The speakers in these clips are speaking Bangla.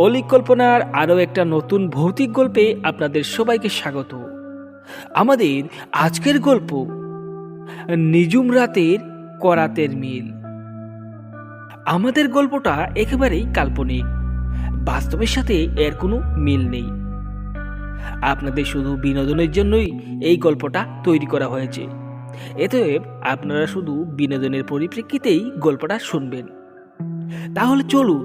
অলীক কল্পনার আরও একটা নতুন ভৌতিক গল্পে আপনাদের সবাইকে স্বাগত। আমাদের আজকের গল্প নিঝুম রাতের করাতের মিল। আমাদের গল্পটা একেবারেই কাল্পনিক, বাস্তবের সাথে এর কোনো মিল নেই। আপনাদের শুধু বিনোদনের জন্যই এই গল্পটা তৈরি করা হয়েছে। এতএব আপনারা শুধু বিনোদনের পরিপ্রেক্ষিতেই গল্পটা শুনবেন। তাহলে চলুন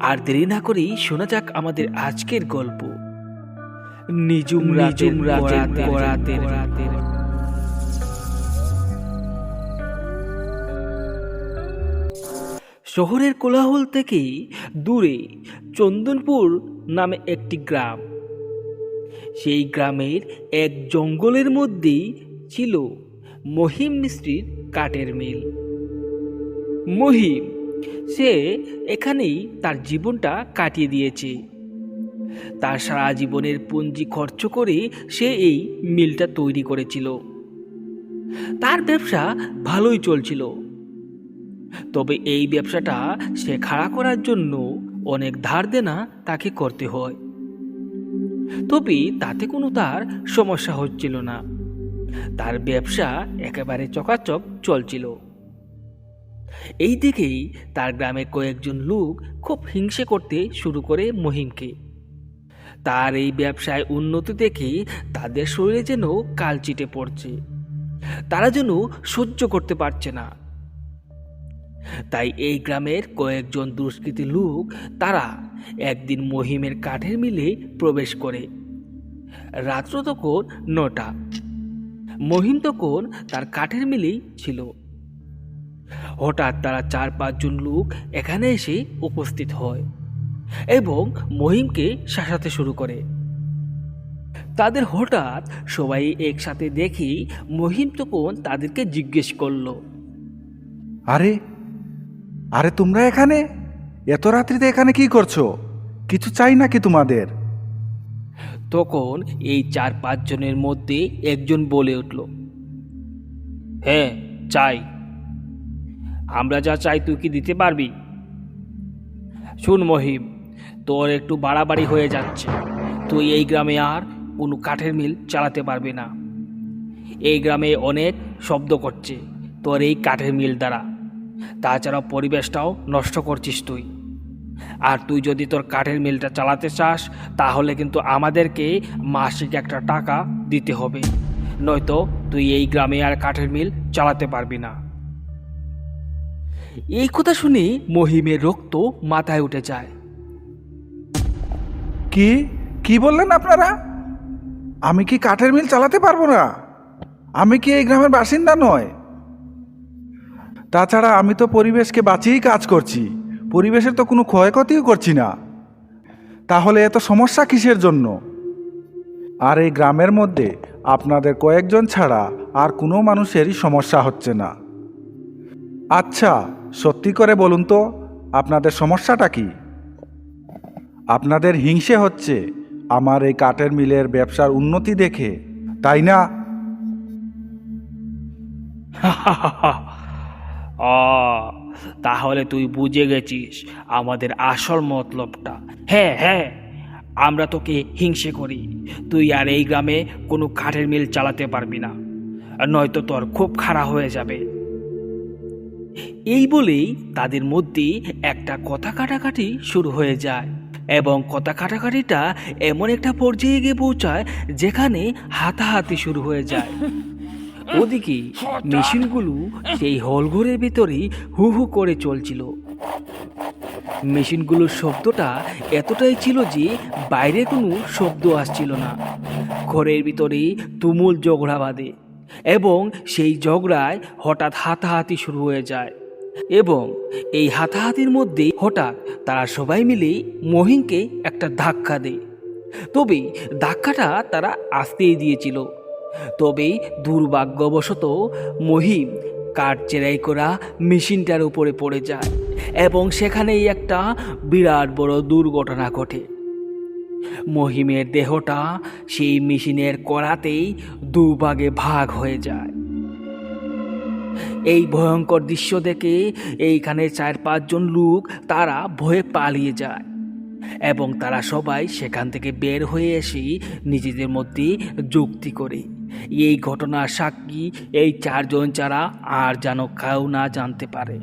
আর দেরি না করেই শোনা যাক আমাদের আজকের গল্প নিঝুম রাতের। শহরের কোলাহল থেকে দূরে চন্দনপুর নামে একটি গ্রাম। সেই গ্রামের এক জঙ্গলের মধ্যেই ছিল মহিম মিস্ত্রির কাঠের মিল। মহিম সে এখানেই তার জীবনটা কাটিয়ে দিয়েছে। তার সারা জীবনের পুঁজি খরচ করে সে এই মিলটা তৈরি করেছিল। তার ব্যবসা ভালোই চলছিল, তবে এই ব্যবসাটা সে খাড়া করার জন্য অনেক ধার দেনা তাকে করতে হয়। তবে তাতে কোনো তার সমস্যা হচ্ছিল না। তার ব্যবসা একেবারে চকাচক চলছিল। এই দিকেই তার গ্রামের কয়েকজন লোক খুব হিংসে করতে শুরু করে মহিমকে। তার এই ব্যবসায় উন্নতি দেখে তাদের শরীরে যেন কালচিটে পড়ছে, তারা যেন সহ্য করতে পারছে না। তাই এই গ্রামের কয়েকজন দুষ্কৃতী লোক তারা একদিন মহিমের কাঠের মিলে প্রবেশ করে। রাত্র তখন 9টা। মহিম তখন তার কাঠের মিলেই ছিল। হঠাৎ তারা 4-5 জন লোক এখানে এসে উপস্থিত হয় এবং মহিমকে শাসাতে শুরু করে। তাদের হঠাৎ সবাই একসাথে দেখি মহিম তখন তাদেরকে জিজ্ঞেস করলো, আরে আরে তোমরা এখানে এত রাত্রিতে এখানে কি করছো? কিছু চাই নাকি তোমাদের? তখন এই 4-5 জনের মধ্যে একজন বলে উঠল, হ্যাঁ চাই। আমরা যা চাই তুই কি দিতে পারবি? শুন মহিম, তোর একটু বাড়াবাড়ি হয়ে যাচ্ছে। তুই এই গ্রামে আর কোনো কাঠের মিল চালাতে পারবি না। এই গ্রামে অনেক শব্দ করছে তোর এই কাঠের মিল দ্বারা। তাছাড়া পরিবেশটাও নষ্ট করছিস তুই। আর তুই যদি তোর কাঠের মিলটা চালাতে চাস তাহলে কিন্তু আমাদেরকে মাসিক একটা টাকা দিতে হবে, নয়তো তুই এই গ্রামে আর কাঠের মিল চালাতে পারবি না। এই কথা শুনে মহিমের রক্ত মাথায় উঠে যায়। কি কি বললেন আপনারা? আমি কি কাঠের মিল চালাতে পারবো না? আমি কি এই গ্রামের বাসিন্দা নয়? তাছাড়া আমি তো পরিবেশকে বাঁচিয়েই কাজ করছি, পরিবেশের তো কোনো ক্ষয়ক্ষতিও করছি না। তাহলে এত সমস্যা কিসের জন্য? আর এই গ্রামের মধ্যে আপনাদের কয়েকজন ছাড়া আর কোনো মানুষেরই সমস্যা হচ্ছে না। আচ্ছা, সত্যি করে বলুন তো আপনাদের সমস্যাটা কি? আপনাদের হিংসে হচ্ছে আমার এই কাঠের মিলের ব্যবসার উন্নতি দেখে, তাই না? তাহলে তুই বুঝে গেছিস আমাদের আসল মতলবটা। হ্যাঁ হ্যাঁ, আমরা তোকে হিংসে করি। তুই আর এই গ্রামে কোনো কাঠের মিল চালাতে পারবি না, নয়তো তোর খুব খারাপ হয়ে যাবে। এই বলেই তাদের মধ্যে একটা কথা কাটাকাটি শুরু হয়ে যায় এবং কথা কাটাকাটিটা এমন একটা পর্যায়ে গিয়ে পৌঁছায় যেখানে হাতাহাতি শুরু হয়ে যায়। ওদিকে মেশিনগুলো সেই হলঘরের ভেতরেই হু হু করে চলছিল। মেশিনগুলোর শব্দটা এতটাই ছিল যে বাইরে কোনো শব্দ আসছিল না। ঘরের ভিতরে তুমুল ঝগড়া বাঁধে এবং সেই ঝগড়ায় হঠাৎ হাতাহাতি শুরু হয়ে যায় এবং এই হাতাহাতির মধ্যে হঠাৎ তারা সবাই মিলে মহিমকে একটা ধাক্কা দেয়। তবে ধাক্কাটা তারা আসতেই দিয়েছিল। তবে দুর্ভাগ্যবশত মহিম কাঠ চেরাই করা মেশিনটার উপরে পড়ে যায় এবং সেখানেই একটা বিরাট বড় দুর্ঘটনা ঘটে। মহিমের দেহটা সেই মেশিনের কড়াতেই দুভাগে ভাগ হয়ে যায়। এই ভয়ঙ্কর দৃশ্য দেখে এইখানে 4-5 জন লোক তারা ভয়ে পালিয়ে যায় এবং তারা সবাই সেখান থেকে বের হয়ে এসে নিজেদের মধ্যে যুক্তি করে এই ঘটনার সাক্ষী এই চারজন ছাড়া আর যেন কেউ না জানতে পারে।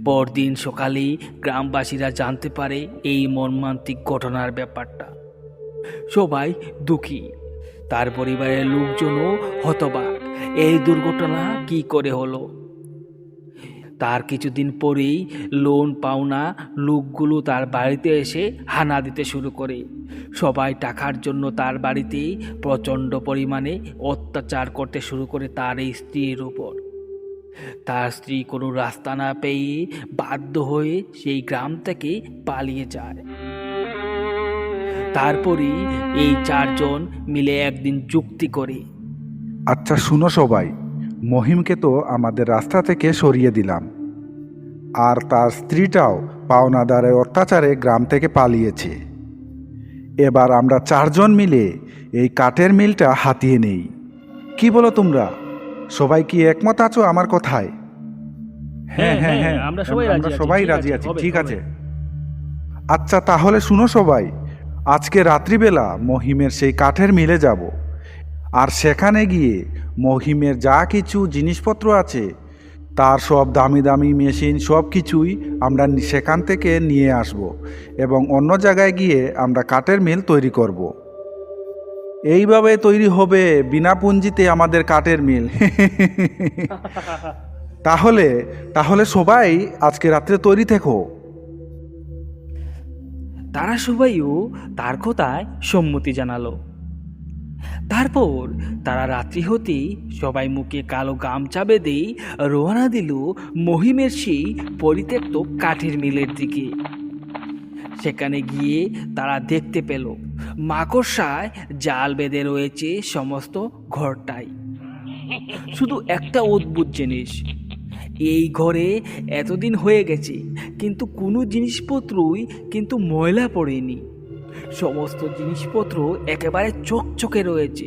পরদিন সকালে গ্রামবাসীরা জানতে পারে এই মর্মান্তিক ঘটনার ব্যাপারটা। সবাই দুঃখী, তার পরিবারের লোকজনও হতবাক, এই দুর্ঘটনা কি করে হলো। তার কিছুদিন পরেই লোন পাওনা লোকগুলো তার বাড়িতে এসে হানা দিতে শুরু করে। সবাই টাকার জন্য তার বাড়িতে প্রচণ্ড পরিমাণে অত্যাচার করতে শুরু করে তার এই স্ত্রীর উপর। তার স্ত্রী কোনো রাস্তা না পেয়ে বাধ্য হয়ে সেই গ্রাম থেকে পালিয়ে যায়। তারপরে এই চারজন মিলে একদিন যুক্তি করে, আচ্ছা শুনো সবাই, মহিমকে তো আমাদের রাস্তা থেকে সরিয়ে দিলাম, আর তার স্ত্রীটাও পাওনাদারের অত্যাচারে গ্রাম থেকে পালিয়েছে। এবার আমরা চারজন মিলে এই কাঠের মিলটা হাতিয়ে নেই। কি বলো তোমরা? সবাই কি একমত আছো আমার কথায়? হ্যাঁ হ্যাঁ হ্যাঁ, আমরা সবাই রাজি আছি, ঠিক আছে। আচ্ছা তাহলে শুনো সবাই, আজকে রাত্রিবেলা মহিমের সেই কাঠের মিলে যাব, আর সেখানে গিয়ে মহিমের যা কিছু জিনিসপত্র আছে তার সব দামি দামি মেশিন সব কিছুই আমরা সেখান থেকে নিয়ে আসব এবং অন্য জায়গায় গিয়ে আমরা কাঠের মিল তৈরি করব। এইভাবে তৈরি হবে বিনা পুঁজিতে আমাদের কাঠের মিল। তাহলে তাহলে সবাই আজকে রাত্রে তৈরি থেকো। তারা সবাইও তার কথায় সম্মতি জানালো। তারপর তারা রাত্রি হতেই সবাই মুখে কালো গামছা বেঁধে রওনা দিল মহিমের সেই পরিত্যক্ত কাঠের মিলের দিকে। সেখানে গিয়ে তারা দেখতে পেল মাকড়সায় জাল বেঁধে রয়েছে সমস্ত ঘরটাই। শুধু একটা অদ্ভুত জিনিস, এই ঘরে এতদিন হয়ে গেছে কিন্তু কোনো জিনিসপত্রই কিন্তু ময়লা পড়েনি। সমস্ত জিনিসপত্র একেবারে চকচকে রয়েছে,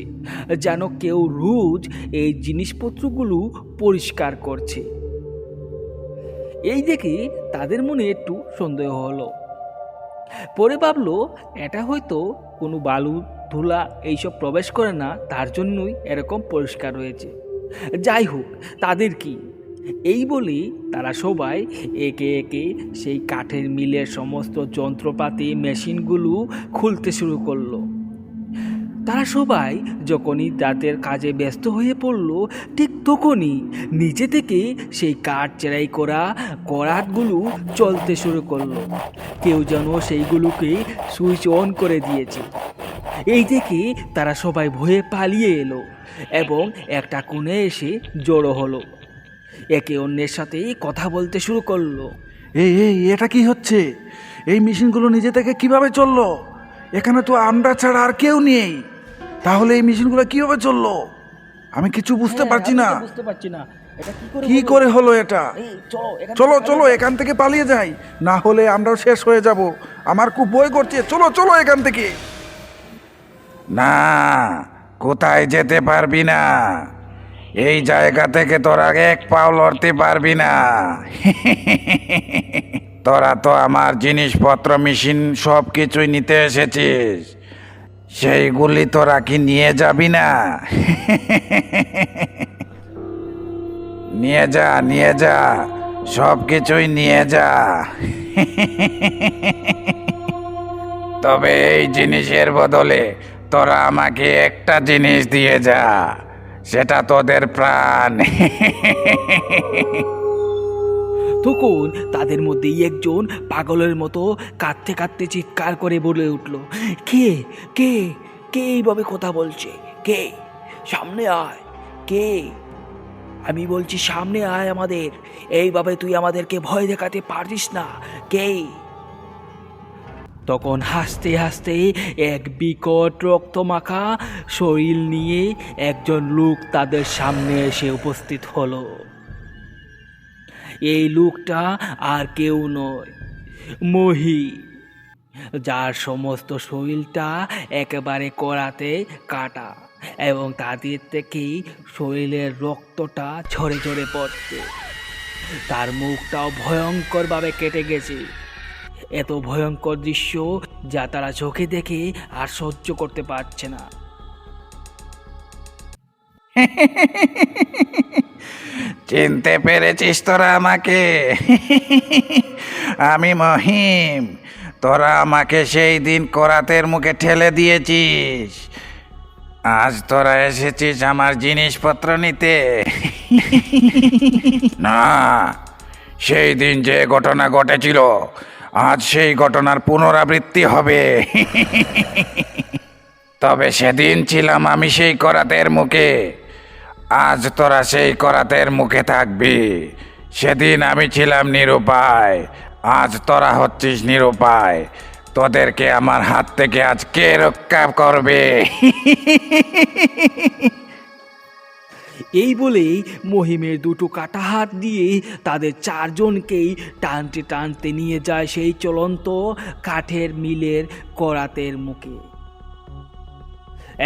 যেন কেউ রোজ এই জিনিসপত্রগুলো পরিষ্কার করছে। এই দেখে তাদের মনে একটু সন্দেহ হলো। পরে ভাবলো এটা হয়তো কোনো বালু ধুলা এইসব প্রবেশ করে না, তার জন্যই এরকম পরিষ্কার রয়েছে। যাই হোক, তাদের কি, এই বলে তারা সবাই একে একে সেই কাঠের মিলের সমস্ত যন্ত্রপাতি মেশিনগুলো খুলতে শুরু করলো। তারা সবাই যখনই তাদের কাজে ব্যস্ত হয়ে পড়ল, ঠিক তখনই নিচে থেকে সেই কাঠ চেরাই করা করাতগুলো চলতে শুরু করলো। কেউ যেন সেইগুলোকে সুইচ অন করে দিয়েছে। এই দেখে তারা সবাই ভয়ে পালিয়ে এলো এবং একটা কোণে এসে জড়ো হলো। একে অন্যের সাথে কথা বলতে শুরু করলো। এই এই এটা কি হচ্ছে? এই মেশিনগুলো নিজে থেকে কিভাবে চললো? এখানে তো আমরা ছাড়া আর কেউ নেই, তাহলে এই মেশিনগুলো কিভাবে চললো? আমি কিছু বুঝতে পারছি না। কি করে হলো এটা? চলো চলো এখান থেকে পালিয়ে যাই, না হলে আমরাও শেষ হয়ে যাব। আমার খুব ভয় করছে, চলো চলো এখান থেকে। না, কোথায় যেতে পারবি না, এই জায়গা থেকে তোরা এক পাও লড়তে পারবি না। তোরা তো আমার জিনিসপত্র মেশিন সব কিছুই নিতে এসেছিস, সেইগুলি তোরা কি নিয়ে যাবি না? নিয়ে যা নিয়ে যা, সব কিছুই নিয়ে যা। তবে এই জিনিসের বদলে তোরা আমাকে একটা জিনিস দিয়ে যা, সেটা তোদের প্রাণ। তখন তাদের মধ্যেই একজন পাগলের মতো কাঁদতে কাঁদতে চিৎকার করে বলে উঠল, কে কে কে এইভাবে কথা বলছে? কে? সামনে আয়। কে? আমি বলছি সামনে আয় আমাদের, এইভাবে তুই আমাদেরকে ভয় দেখাতে পারিস না। কে? তখন হাসতে হাসতে এক বিকট রক্তমাখা শরীর নিয়ে একজন লোক তাদের সামনে এসে উপস্থিত হলো। এই লোকটা আর কেউ নয়, মহি, যার সমস্ত শরীরটা একেবারে কড়াতে কাটা এবং তাদের থেকেই শরীরের রক্তটা ঝরে ঝরে পড়ছে। তার মুখটাও ভয়ঙ্করভাবে কেটে গেছে এত ভয়ঙ্কর দৃশ্য যা তারা চোখে দেখে আর সহ্য করতে পারছে না। চিনতে পেরেছিস তোরা আমাকে? আমি মহিম। তোরা আমাকে সেই দিন করাতের মুখে ঠেলে দিয়েছিস। আজ তোরা এসেছিস আমার জিনিসপত্র নিতে। না, সেই দিন যে ঘটনা ঘটেছিল আজ সেই ঘটনার পুনরাবৃত্তি হবে। তবে সেদিন ছিলাম আমি সেই করাতের মুখে, আজ তোরা সেই করাতের মুখে থাকবি। সেদিন আমি ছিলাম নিরুপায়, আজ তোরা হচ্ছিস নিরুপায়। তোদেরকে আমার হাত থেকে আজ কে রক্ষা করবে? এই বলেই মহিমের দুটো কাটা হাত দিয়ে তাদের চারজনকেই টানতে টানতে নিয়ে যায় সেই চলন্ত কাঠের মিলের করাতের মুখে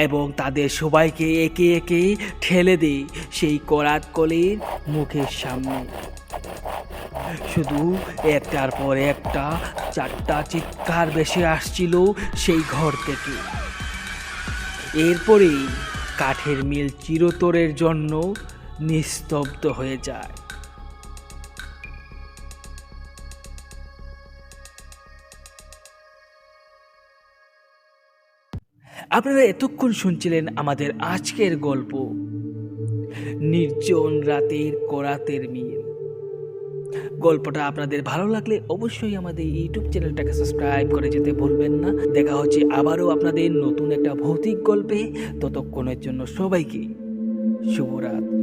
এবং তাদের সবাইকে একে একে ঠেলে দেয় সেই করাত কলের মুখের সামনে। শুধু একটার পর একটা চারটা চিৎকার ভেসে আসছিল সেই ঘর থেকে। এরপরেই কাঠের মিল চিরতরের জন্য নিস্তব্ধ হয়ে যায়। আপনারা এতক্ষণ শুনছিলেন আমাদের আজকের গল্প নির্জন রাতের করাতের মিল। গল্পটা আপনাদের ভালো লাগলে অবশ্যই আমাদের ইউটিউব চ্যানেলটাকে সাবস্ক্রাইব করে যেতে ভুলবেন না। দেখা হচ্ছে আবারও আপনাদের নতুন একটা ভৌতিক গল্পে। ততক্ষণের জন্য সবাইকে শুভরাত।